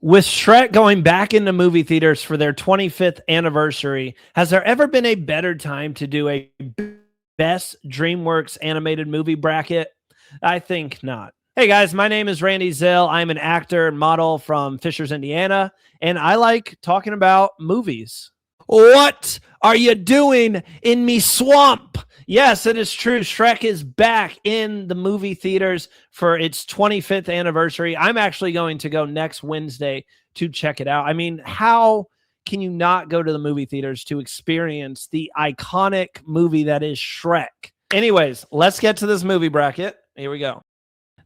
With Shrek going back into movie theaters for their 25th anniversary, has there ever been a better time to do a best DreamWorks animated movie bracket? I think not. Hey guys, my name is Randy Zihl. I'm an actor and model from Fishers, Indiana, and I like talking about movies. What are you doing in me swamp? Yes, it is true. Shrek is back in the movie theaters for its 25th anniversary. I'm actually going to go next Wednesday to check it out. I mean, how can you not go to the movie theaters to experience the iconic movie that is Shrek? Anyways, let's get to this movie bracket. Here we go.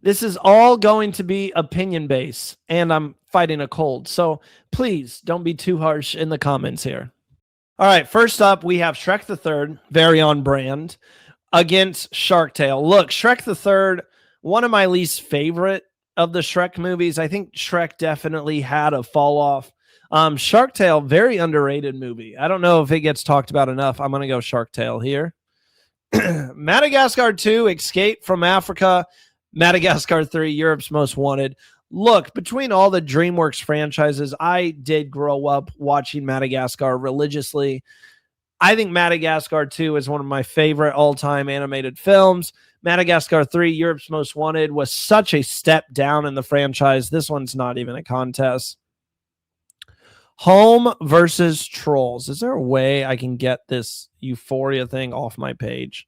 This is all going to be opinion-based, and I'm fighting a cold. So please don't be too harsh in the comments here. All right, first up, we have Shrek the Third, very on brand, against Shark Tale. Look, Shrek the Third, one of my least favorite of the Shrek movies. I think Shrek definitely had a fall off. Shark Tale, very underrated movie. I don't know if it gets talked about enough. I'm going to go Shark Tale here. Madagascar 2, Escape from Africa. Madagascar 3, Europe's Most Wanted. Look, between all the DreamWorks franchises, I did grow up watching Madagascar religiously. I think Madagascar 2 is one of my favorite all-time animated films. Madagascar 3, Europe's Most Wanted, was such a step down in the franchise. This one's not even a contest. Home versus Trolls. Is there a way I can get this Euphoria thing off my page?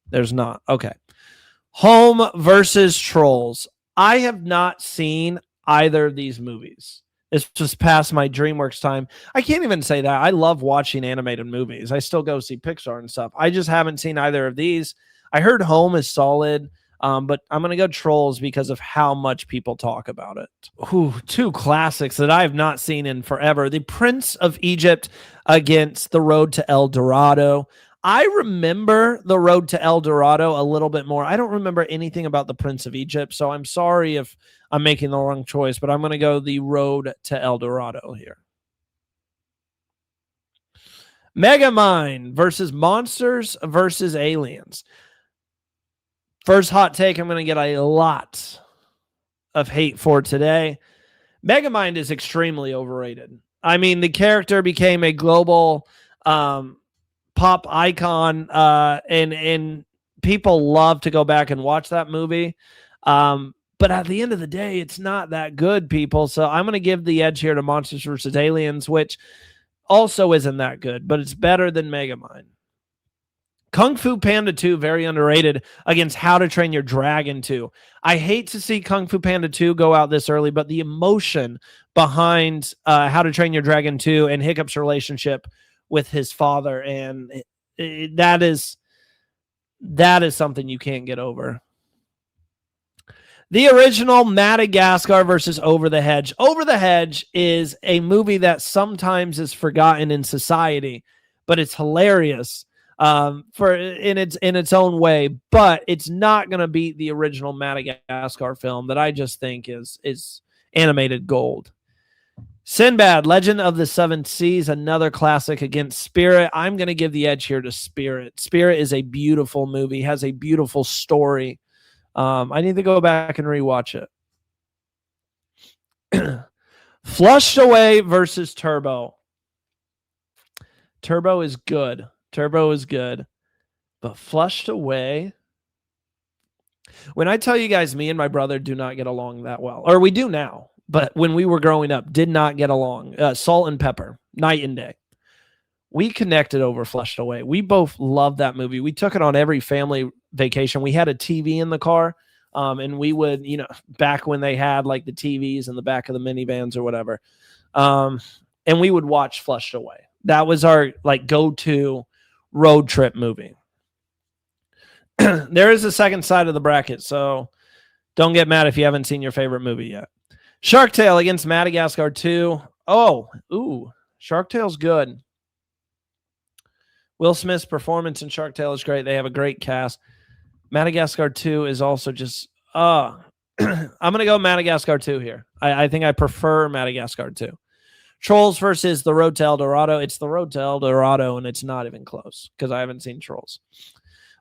There's not. Okay. Home versus Trolls. I have not seen either of these movies. It's just past my DreamWorks time. I can't even say that. I love watching animated movies. I still go see Pixar and stuff. I just haven't seen either of these. I heard Home is solid, but I'm going to go Trolls because of how much people talk about it. Ooh, two classics that I have not seen in forever. The Prince of Egypt against The Road to El Dorado. I remember The Road to El Dorado a little bit more. I don't remember anything about The Prince of Egypt, so I'm sorry if I'm making the wrong choice, but I'm going to go The Road to El Dorado here. Megamind versus Monsters versus Aliens. First hot take, I'm going to get a lot of hate for today. Megamind is extremely overrated. I mean, the character became a global pop icon, and people love to go back and watch that movie. But at the end of the day, it's not that good, people. So I'm going to give the edge here to Monsters vs. Aliens, which also isn't that good, but it's better than Megamind. Kung Fu Panda 2, very underrated, against How to Train Your Dragon 2. I hate to see Kung Fu Panda 2 go out this early, but the emotion behind How to Train Your Dragon 2 and Hiccup's relationship with his father, and that is something you can't get over. The original Madagascar versus Over the Hedge. Over the Hedge is a movie that sometimes is forgotten in society, but it's hilarious in its own way. But it's not going to beat the original Madagascar film that I just think is animated gold. Sinbad, Legend of the Seven Seas, another classic against Spirit. I'm going to give the edge here to Spirit. Spirit is a beautiful movie, has a beautiful story. I need to go back and rewatch it. Flushed Away versus Turbo. Turbo is good. But Flushed Away, when I tell you guys, me and my brother do not get along that well. Or we do now. But when we were growing up, did not get along. Salt and Pepper, night and day. We connected over Flushed Away. We both loved that movie. We took it on every family vacation. We had a TV in the car, and we would, back when they had like the TVs in the back of the minivans or whatever, and we would watch Flushed Away. That was our like go-to road trip movie. There is a second side of the bracket, so don't get mad if you haven't seen your favorite movie yet. Shark Tale against Madagascar 2. Shark Tale's good. Will Smith's performance in Shark Tale is great. They have a great cast. Madagascar 2 is also just... I'm going to go Madagascar 2 here. I think I prefer Madagascar 2. Trolls versus The Road to El Dorado. It's The Road to El Dorado, and it's not even close because I haven't seen Trolls.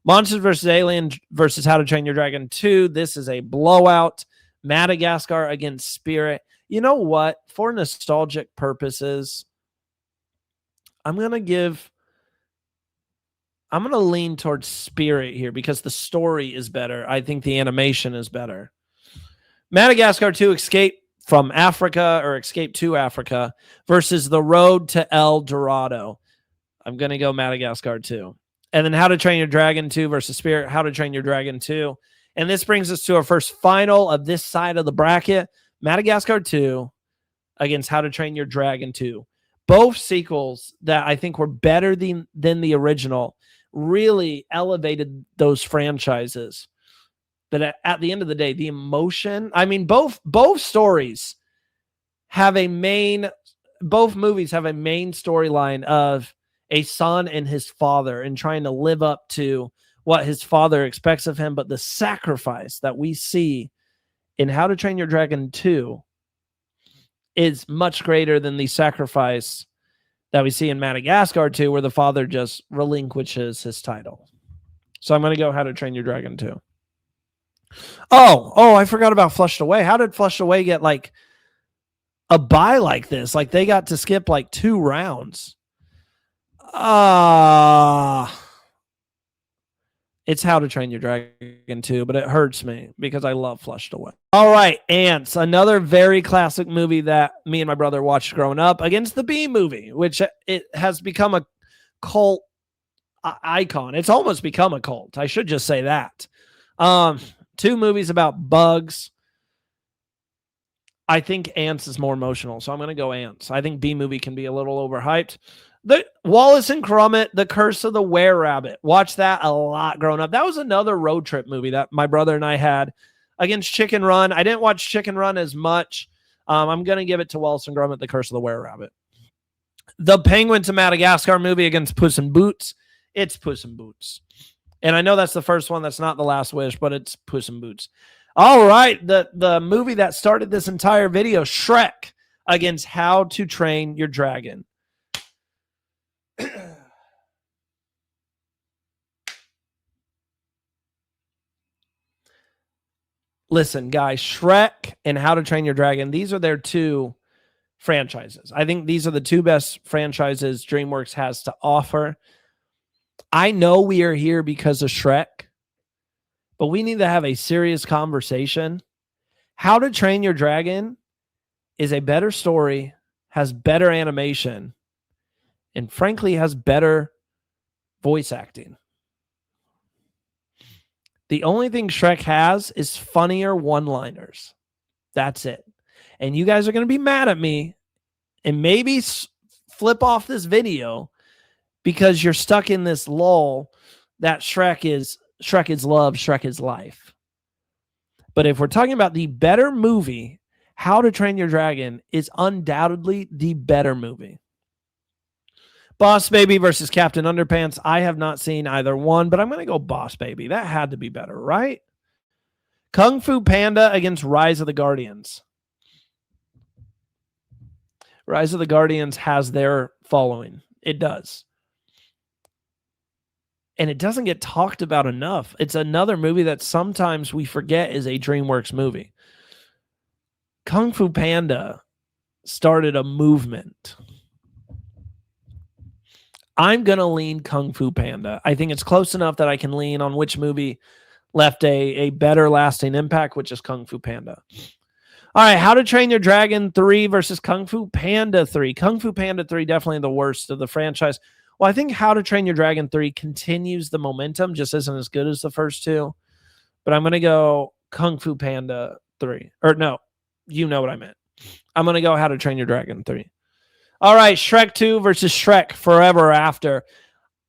Monsters vs. Alien versus How to Train Your Dragon 2. This is a blowout. Madagascar against Spirit. You know what? For nostalgic purposes, I'm going to lean towards Spirit here because the story is better. I think the animation is better. Madagascar 2, Escape from Africa or Escape to Africa versus The Road to El Dorado. I'm going to go Madagascar 2. And then How to Train Your Dragon 2 versus Spirit, How to Train Your Dragon 2. And this brings us to our first final of this side of the bracket, Madagascar 2 against How to Train Your Dragon 2. Both sequels that I think were better than the original really elevated those franchises. But at the end of the day, the emotion, I mean, both stories have both movies have a main storyline of a son and his father and trying to live up to what his father expects of him. But the sacrifice that we see in How to Train Your Dragon 2 is much greater than the sacrifice that we see in Madagascar 2, where the father just relinquishes his title. So I'm going to go How to Train Your Dragon 2. Oh, I forgot about Flushed Away. How did Flushed Away get like a bye like this? Like they got to skip like 2 rounds. It's How to Train Your Dragon 2, but it hurts me because I love Flushed Away. All right, Ants, another very classic movie that me and my brother watched growing up against the Bee Movie, which it has become a cult icon. It's almost become a cult. I should just say that. 2 movies about bugs. I think Ants is more emotional, so I'm going to go Ants. I think Bee Movie can be a little overhyped. The Wallace and Gromit, The Curse of the Were-Rabbit. Watched that a lot growing up. That was another road trip movie that my brother and I had against Chicken Run. I didn't watch Chicken Run as much. I'm going to give it to Wallace and Gromit, The Curse of the Were-Rabbit. The Penguin to Madagascar movie against Puss in Boots. It's Puss in Boots. And I know that's the first one. That's not The Last Wish, but it's Puss in Boots. All right. The movie that started this entire video, Shrek, against How to Train Your Dragon. Listen, guys, Shrek and How to Train Your Dragon, these are their 2 franchises. I think these are the 2 best franchises DreamWorks has to offer. I know we are here because of Shrek, but we need to have a serious conversation. How to Train Your Dragon is a better story, has better animation, and frankly has better voice acting. The only thing Shrek has is funnier one-liners. That's it. And you guys are going to be mad at me and maybe flip off this video because you're stuck in this lull that Shrek is love, Shrek is life. But if we're talking about the better movie, How to Train Your Dragon is undoubtedly the better movie. Boss Baby versus Captain Underpants. I have not seen either one, but I'm going to go Boss Baby. That had to be better, right? Kung Fu Panda against Rise of the Guardians. Rise of the Guardians has their following. It does. And it doesn't get talked about enough. It's another movie that sometimes we forget is a DreamWorks movie. Kung Fu Panda started a movement. I'm going to lean Kung Fu Panda. I think it's close enough that I can lean on which movie left a better lasting impact, which is Kung Fu Panda. All right, How to Train Your Dragon 3 versus Kung Fu Panda 3. Kung Fu Panda 3, definitely the worst of the franchise. Well, I think How to Train Your Dragon 3 continues the momentum, just isn't as good as the first 2. But I'm going to go Kung Fu Panda 3. Or no, you know what I meant. I'm going to go How to Train Your Dragon 3. All right, Shrek 2 versus Shrek Forever After.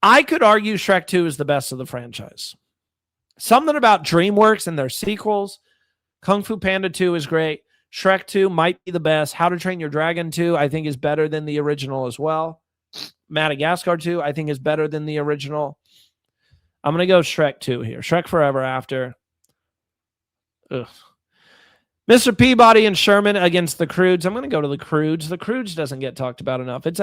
I could argue Shrek 2 is the best of the franchise. Something about DreamWorks and their sequels. Kung Fu Panda 2 is great. Shrek 2 might be the best. How to Train Your Dragon 2, I think, is better than the original as well. Madagascar 2, I think, is better than the original. I'm going to go Shrek 2 here. Shrek Forever After. Ugh. Mr. Peabody and Sherman against the Croods. I'm going to go to the Croods. The Croods doesn't get talked about enough. It's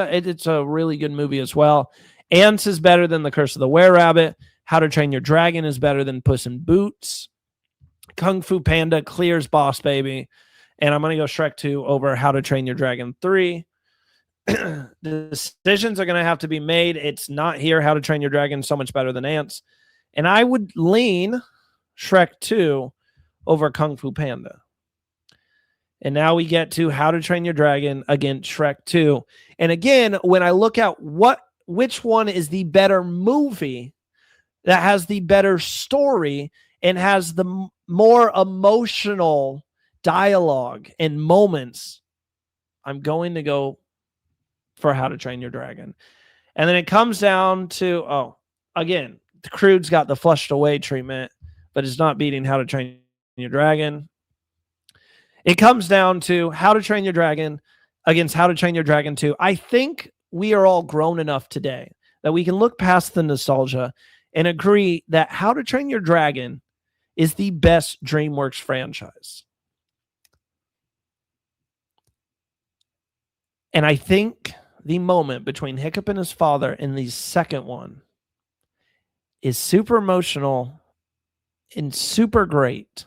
a really good movie as well. Ants is better than The Curse of the Were-Rabbit. How to Train Your Dragon is better than Puss in Boots. Kung Fu Panda clears Boss Baby. And I'm going to go Shrek 2 over How to Train Your Dragon 3. Decisions are going to have to be made. It's not here. How to Train Your Dragon so much better than Ants. And I would lean Shrek 2 over Kung Fu Panda. And now we get to How to Train Your Dragon against Shrek 2. And again, when I look at which one is the better movie that has the better story and has the more emotional dialogue and moments, I'm going to go for How to Train Your Dragon. And then it comes down to, again, the Crude's got the flushed away treatment, but it's not beating How to Train Your Dragon. It comes down to How to Train Your Dragon against How to Train Your Dragon 2. I think we are all grown enough today that we can look past the nostalgia and agree that How to Train Your Dragon is the best DreamWorks franchise. And I think the moment between Hiccup and his father in the second one is super emotional and super great.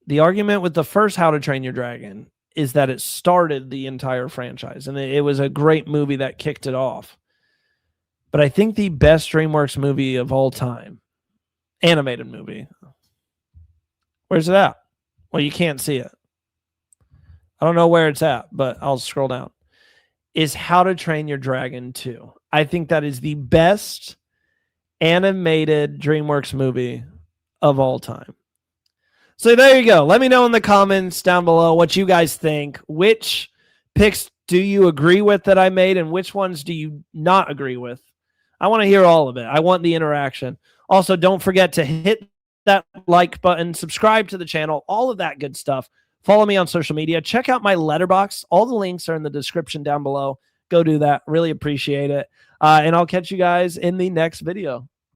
The argument with the first How to Train Your Dragon is that it started the entire franchise, and it was a great movie that kicked it off. But I think the best DreamWorks movie of all time, animated movie, where's it at? Well, you can't see it. I don't know where it's at, but I'll scroll down. Is How to Train Your Dragon 2. I think that is the best animated DreamWorks movie of all time. So there you go. Let me know in the comments down below what you guys think. Which picks do you agree with that I made, and which ones do you not agree with? I want to hear all of it. I want the interaction. Also, don't forget to hit that like button, subscribe to the channel, all of that good stuff. Follow me on social media. Check out my letterbox. All the links are in the description down below. Go do that. Really appreciate it. And I'll catch you guys in the next video.